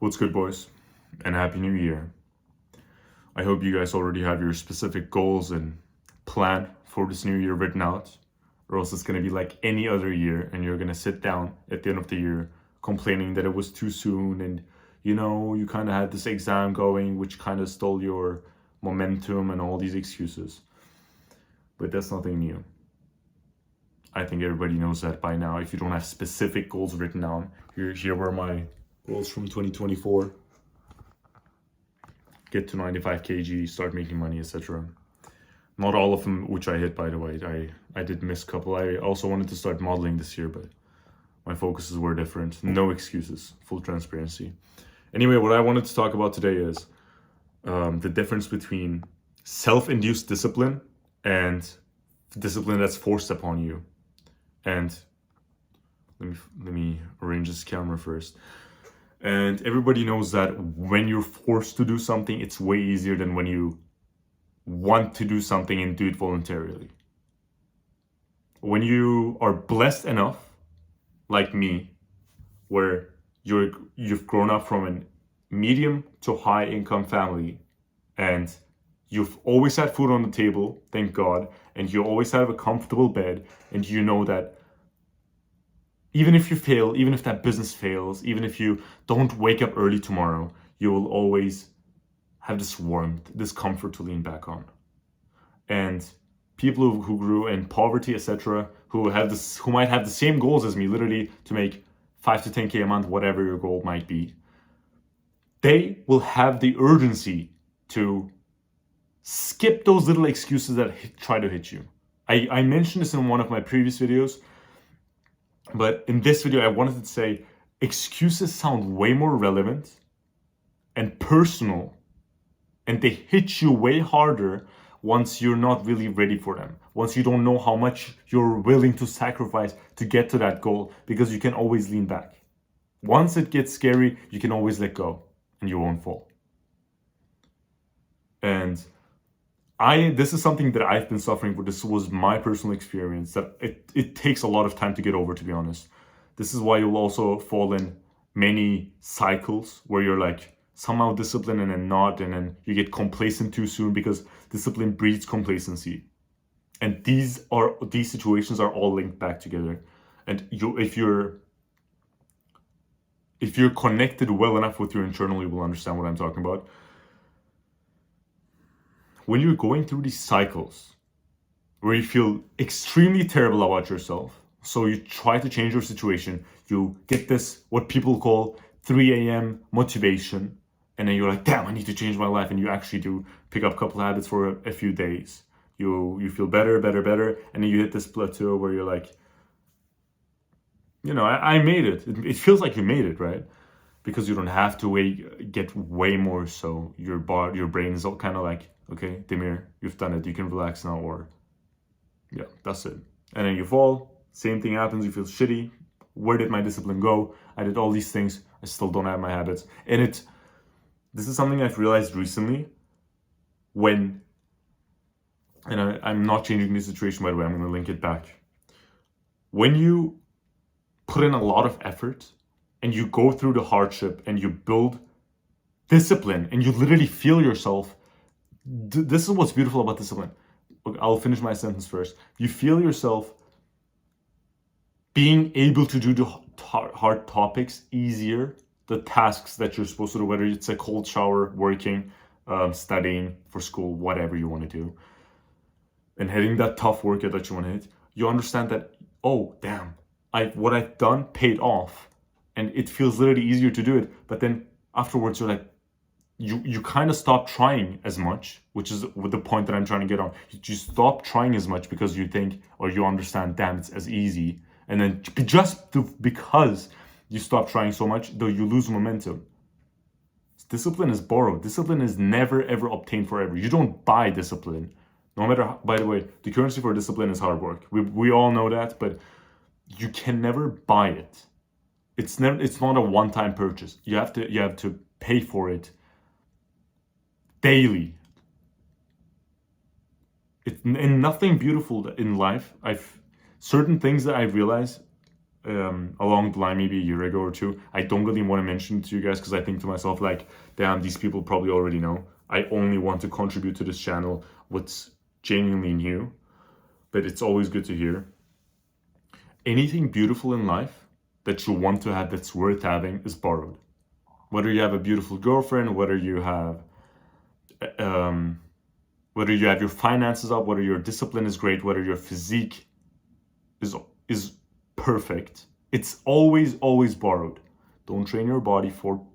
What's good, boys? And Happy New Year. I hope you guys already have your specific goals and plan for this new year written out, or else it's going to be like any other year, and you're going to sit down at the end of the year complaining that it was too soon, and you kind of had this exam going, which kind of stole your momentum and all these excuses. But that's nothing new. I think everybody knows that by now. If you don't have specific goals written down, here were my goals from 2024. Get to 95 kg, start making money, etc. Not all of them, which I hit, by the way. I did miss a couple. I also wanted to start modeling this year, but my focuses were different. No excuses, full transparency. Anyway, what I wanted to talk about today is the difference between self-induced discipline and discipline that's forced upon you. And let me arrange this camera first. And everybody knows that when you're forced to do something, it's way easier than when you want to do something and do it voluntarily. When you are blessed enough, like me, where you've grown up from a medium to high income family, and you've always had food on the table, thank God, and you always have a comfortable bed, and you know that even if you fail, even if that business fails, even if you don't wake up early tomorrow, you will always have this warmth, this comfort to lean back on. And people who grew in poverty, etc., who might have the same goals as me, literally to make 5 to 10K a month, whatever your goal might be, they will have the urgency to skip those little excuses that try to hit you. I mentioned this in one of my previous videos, but in this video, I wanted to say excuses sound way more relevant and personal, and they hit you way harder once you're not really ready for them. Once you don't know how much you're willing to sacrifice to get to that goal, because you can always lean back. Once it gets scary, you can always let go and you won't fall. And this is something that I've been suffering with. This was my personal experience, that it takes a lot of time to get over, to be honest. This is why you'll also fall in many cycles where you're like somehow disciplined and then not, and then you get complacent too soon, because discipline breeds complacency. And these situations are all linked back together. And if you're connected well enough with your internal, you will understand what I'm talking about. When you're going through these cycles where you feel extremely terrible about yourself, so you try to change your situation, you get this, what people call 3 a.m. motivation, and then you're like, damn, I need to change my life, and you actually do pick up a couple habits for a few days. You feel better, and then you hit this plateau where you're like, I made it. It feels like you made it, right? Because you don't have to get way more, so your brain is all kind of like, okay, Demir, you've done it, you can relax now, or yeah, that's it. And then you fall, same thing happens, you feel shitty. Where did my discipline go? I did all these things, I still don't have my habits. And this is something I've realized recently and I'm not changing the situation, by the way, I'm gonna link it back. When you put in a lot of effort and you go through the hardship and you build discipline and you literally feel yourself, this is what's beautiful about discipline. I'll finish my sentence first. You feel yourself being able to do the hard topics easier, the tasks that you're supposed to do, whether it's a cold shower, working, studying for school, whatever you want to do, and hitting that tough workout that you want to hit. You understand that, oh, damn, what I've done paid off, and it feels literally easier to do it. But then afterwards, you're like, you kind of stop trying as much, which is the point that I'm trying to get on. You stop trying as much because you think, or you understand, damn, it's as easy. And then because you stop trying so much, though, you lose momentum. Discipline is borrowed. Discipline is never, ever obtained forever. You don't buy discipline. No matter, by the way, the currency for discipline is hard work. We all know that, but you can never buy it. It's not a one-time purchase. You have to pay for it daily. And nothing beautiful in life. Certain things that I realize along the line, maybe a year ago or two. I don't really want to mention it to you guys because I think to myself, like, damn, these people probably already know. I only want to contribute to this channel what's genuinely new, but it's always good to hear. Anything beautiful in life that you want to have that's worth having is borrowed. Whether you have a beautiful girlfriend, whether you have your finances up, whether your discipline is great, whether your physique is perfect, it's always borrowed. Don't train your body for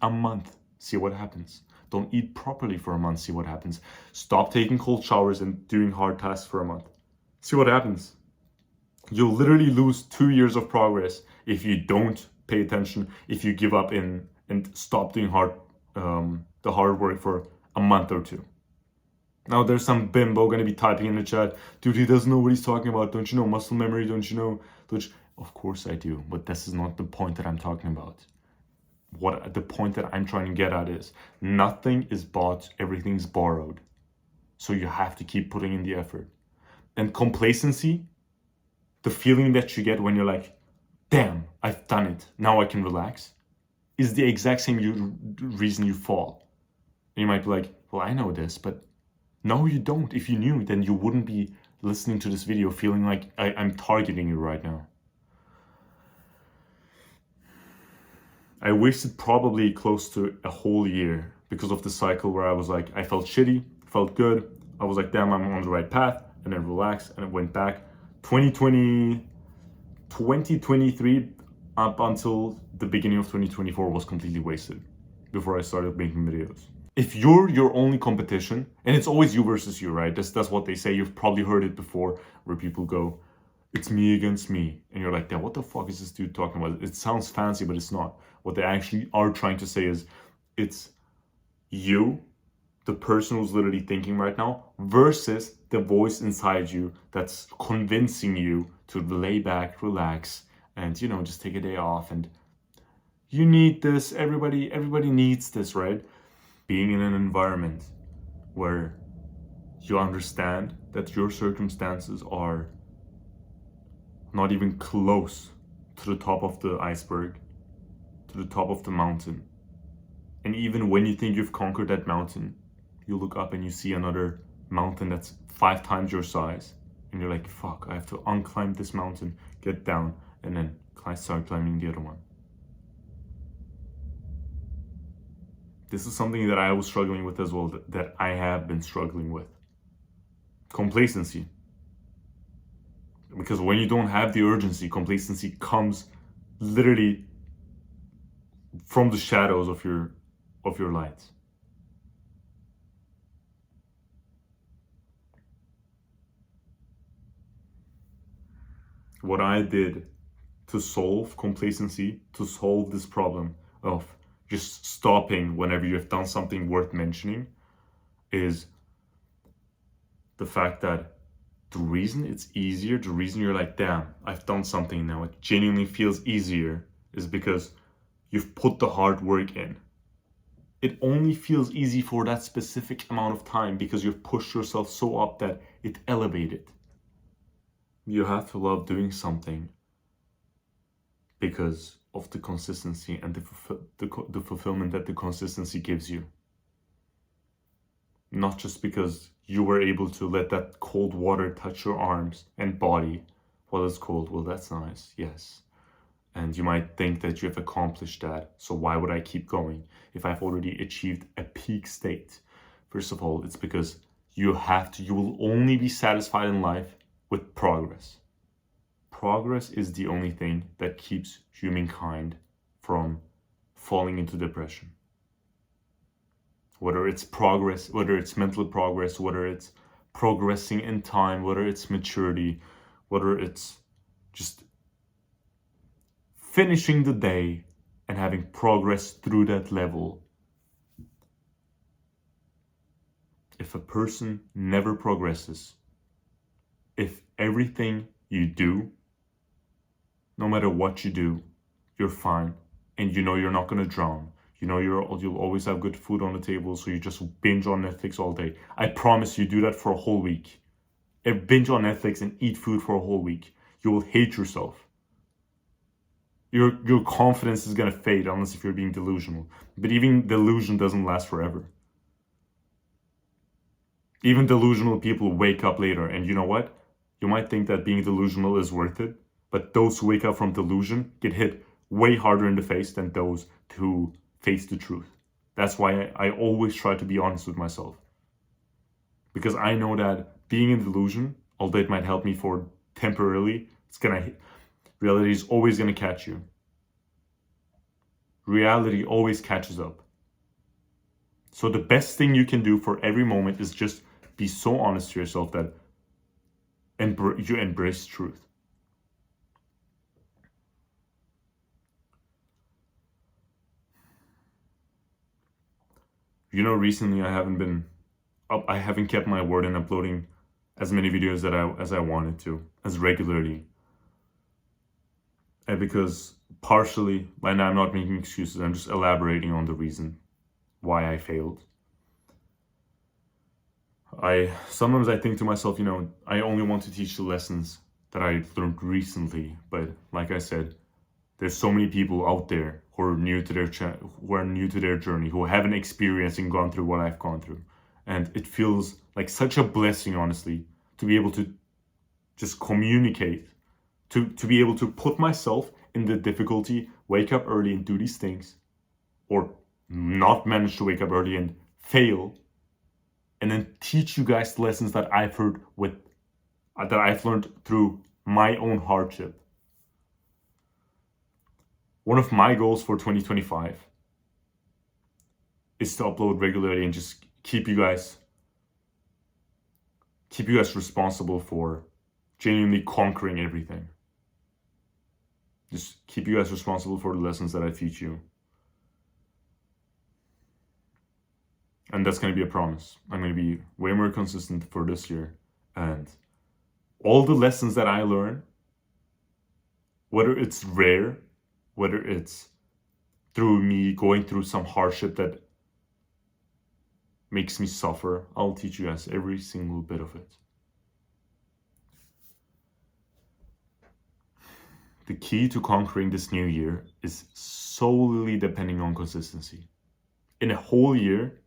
a month, see what happens. Don't eat properly for a month, see what happens. Stop taking cold showers and doing hard tasks for a month, see what happens. You'll literally lose 2 years of progress if you don't pay attention, if you give up and stop doing the hard work for a month or two. Now there's some bimbo gonna be typing in the chat, dude, he doesn't know what he's talking about. Don't you know muscle memory? Don't you know? Of course I do, but this is not the point that I'm talking about. What the point that I'm trying to get at is, nothing is bought, everything's borrowed. So you have to keep putting in the effort. And complacency, the feeling that you get when you're like, damn, I've done it, now I can relax, is the exact same reason you fall. And you might be like, well, I know this, but no, you don't. If you knew, then you wouldn't be listening to this video feeling like I'm targeting you right now. I wasted probably close to a whole year because of the cycle where I was like, I felt shitty, felt good. I was like, damn, I'm on the right path, and then relaxed, and it went back. 2023 up until the beginning of 2024 was completely wasted before I started making videos. If you're your only competition, and it's always you versus you, right? That's what they say. You've probably heard it before, where people go, it's me against me. And you're like, yeah, what the fuck is this dude talking about? It sounds fancy, but it's not. What they actually are trying to say is, it's you, the person who's literally thinking right now, versus the voice inside you that's convincing you to lay back, relax, and, you know, just take a day off. And you need this. Everybody needs this, right? Being in an environment where you understand that your circumstances are not even close to the top of the iceberg, to the top of the mountain. And even when you think you've conquered that mountain, you look up and you see another mountain that's 5 times your size. And you're like, fuck, I have to unclimb this mountain, get down, and then start climbing the other one. This is something that I was struggling with as well, that I have been struggling with. Complacency. Because when you don't have the urgency, complacency comes literally from the shadows of your lights. What I did to solve complacency, to solve this problem of just stopping whenever you have done something worth mentioning, is the fact that the reason it's easier, the reason you're like, damn, I've done something now, it genuinely feels easier, is because you've put the hard work in. It only feels easy for that specific amount of time because you've pushed yourself so up that it elevated. You have to love doing something because of the consistency and the fulfillment that the consistency gives you. Not just because you were able to let that cold water touch your arms and body while it's cold. Well, that's nice, yes. And you might think that you have accomplished that, so why would I keep going if I've already achieved a peak state? First of all, it's because you will only be satisfied in life with progress. Progress is the only thing that keeps humankind from falling into depression. Whether it's progress, whether it's mental progress, whether it's progressing in time, whether it's maturity, whether it's just finishing the day and having progress through that level. If a person never progresses, if everything you do, no matter what you do, you're fine, and you know you're not going to drown, you know you'll always have good food on the table, so you just binge on Netflix all day. I promise you, do that for a whole week. Binge on Netflix and eat food for a whole week. You will hate yourself. your confidence is gonna fade unless if you're being delusional. But even delusion doesn't last forever. Even delusional people wake up later, and you know what? You might think that being delusional is worth it, but those who wake up from delusion get hit way harder in the face than those who face the truth. That's why I always try to be honest with myself. Because I know that being in delusion, although it might help me for temporarily, reality is always gonna catch you. Reality always catches up. So the best thing you can do for every moment is just be so honest to yourself that you embrace truth. Recently I haven't kept my word in uploading as many videos as I wanted to, as regularly. And because partially, and I'm not making excuses, I'm just elaborating on the reason why I failed. Sometimes I think to myself, I only want to teach the lessons that I learned recently. But like I said, there's so many people out there who are new to their journey, who haven't experienced and gone through what I've gone through. And it feels like such a blessing, honestly, to be able to just communicate, to be able to put myself in the difficulty, wake up early and do these things, or not manage to wake up early and fail, and then teach you guys the lessons that I've learned through my own hardship. One of my goals for 2025 is to upload regularly and just keep you guys responsible for genuinely conquering everything. Just keep you guys responsible for the lessons that I teach you. And that's going to be a promise. I'm going to be way more consistent for this year. And all the lessons that I learn, whether it's rare, whether it's through me going through some hardship that makes me suffer, I'll teach you guys every single bit of it. The key to conquering this new year is solely depending on consistency. In a whole year,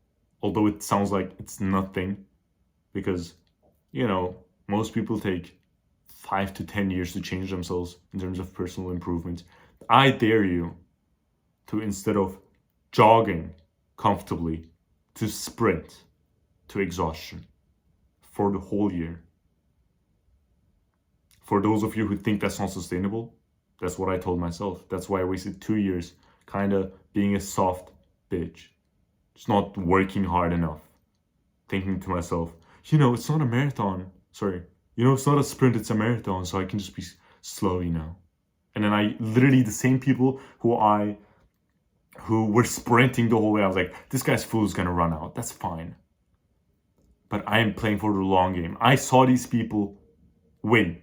although it sounds like it's nothing, because, most people take 5 to 10 years to change themselves in terms of personal improvement. I dare you to, instead of jogging comfortably, to sprint to exhaustion for the whole year. For those of you who think that's not sustainable, that's what I told myself. That's why I wasted 2 years kind of being a soft bitch. Just not working hard enough. Thinking to myself, it's not a marathon. Sorry. It's not a sprint, it's a marathon, so I can just be slow, And then literally the same people who were sprinting the whole way, I was like, this guy's fool is gonna run out. That's fine. But I am playing for the long game. I saw these people win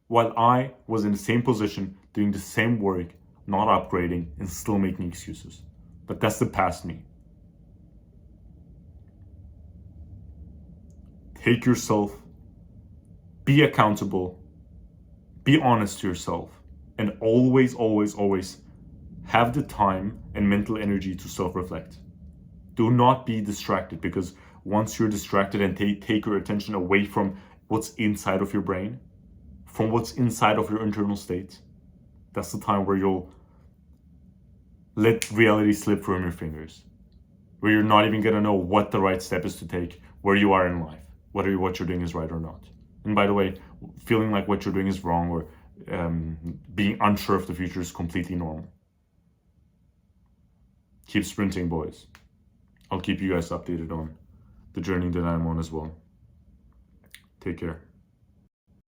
while I was in the same position, doing the same work, not upgrading, and still making excuses. But that's the past me. Take yourself, be accountable, be honest to yourself, and always, always, always have the time and mental energy to self-reflect. Do not be distracted, because once you're distracted and take your attention away from what's inside of your brain, from what's inside of your internal state, that's the time where you'll let reality slip from your fingers, where you're not even gonna know what the right step is to take, where you are in life, whether what you're doing is right or not. And by the way, feeling like what you're doing is wrong or being unsure of the future is completely normal. Keep sprinting, boys. I'll keep you guys updated on the journey that I'm on as well. Take care.